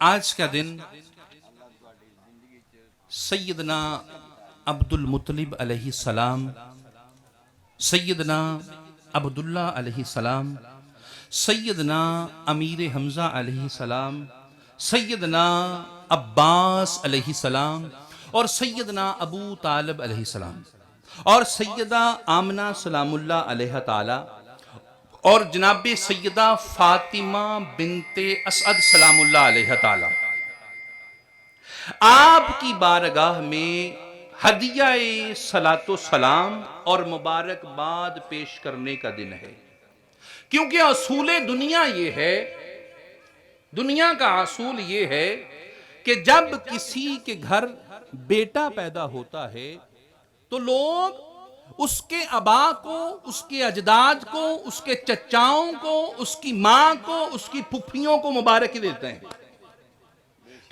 آج کا دن سیدنا عبدالمطلب علیہ السلام، سیدنا عبداللہ علیہ السلام، سیدنا امیر حمزہ علیہ السلام، سیدنا عباس علیہ السلام اور سیدنا ابو طالب علیہ السلام اور سیدہ آمنہ سلام اللہ علیہ تعالی اور جناب سیدہ فاطمہ بنت اسعد سلام اللہ علیہ تعالی آپ کی بارگاہ میں ہدیہ صلاۃ و سلام اور مبارکباد پیش کرنے کا دن ہے، کیونکہ اصول دنیا یہ ہے، دنیا کا اصول یہ ہے کہ جب کسی کے گھر بیٹا پیدا ہوتا ہے تو لوگ اس کے آبا کو، اس کے اجداد کو، اس کے چچاؤں کو، اس کی ماں کو، اس کی پھپھیوں کو مبارک دیتے ہیں۔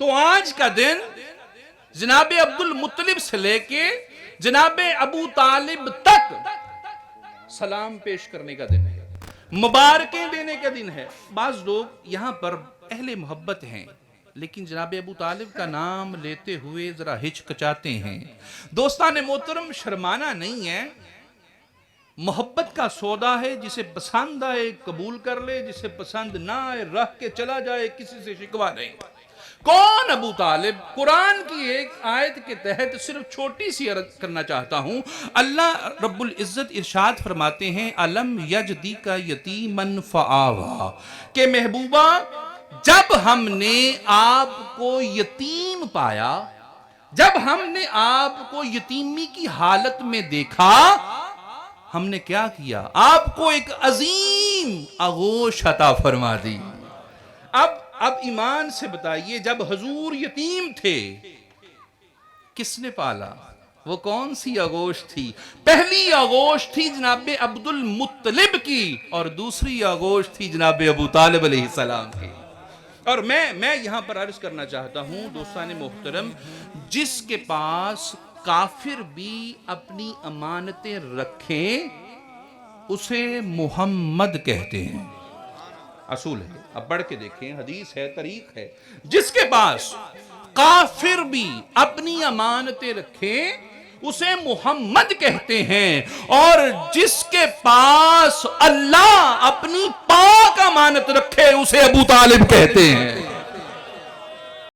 تو آج کا دن جناب عبدالمطلب سے لے کے جناب ابو طالب تک سلام پیش کرنے کا دن ہے، مبارکیں دینے کا دن ہے۔ بعض لوگ یہاں پر اہل محبت ہیں لیکن جناب ابو طالب کا نام لیتے ہوئے ذرا ہچکچاتے ہیں۔ دوستان محترم، شرمانا نہیں ہے، محبت کا سودا ہے، جسے پسند آئے قبول کر لے، جسے پسند نہ آئے رکھ کے چلا جائے، کسی سے شکوہ نہیں۔ کون ابو طالب؟ قرآن کی ایک آیت کے تحت صرف چھوٹی سی عرض کرنا چاہتا ہوں۔ اللہ رب العزت ارشاد فرماتے ہیں الم یجدک یتیما فآویٰ، کہ محبوبہ جب ہم نے آپ کو یتیم پایا، جب ہم نے آپ کو یتیمی کی حالت میں دیکھا، ہم نے کیا کیا؟ آپ کو ایک عظیم آغوش عطا فرما دی۔ اب ایمان سے بتائیے، جب حضور یتیم تھے کس نے پالا؟ وہ کون سی آغوش تھی؟ پہلی آغوش تھی جناب عبدالمطلب کی اور دوسری آغوش تھی جناب ابو طالب علیہ السلام کی۔ اور میں یہاں پر عرض کرنا چاہتا ہوں دوستان محترم، جس کے پاس کافر بھی اپنی امانتیں رکھیں اسے محمد کہتے ہیں، اصول ہے۔ اب پڑھ کے دیکھیں، حدیث ہے، طریق ہے۔ جس کے پاس کافر بھی اپنی امانتیں رکھیں اسے محمد کہتے ہیں، اور جس کے پاس اللہ اپنی پاک امانت رکھے اسے ابو طالب کہتے ہیں۔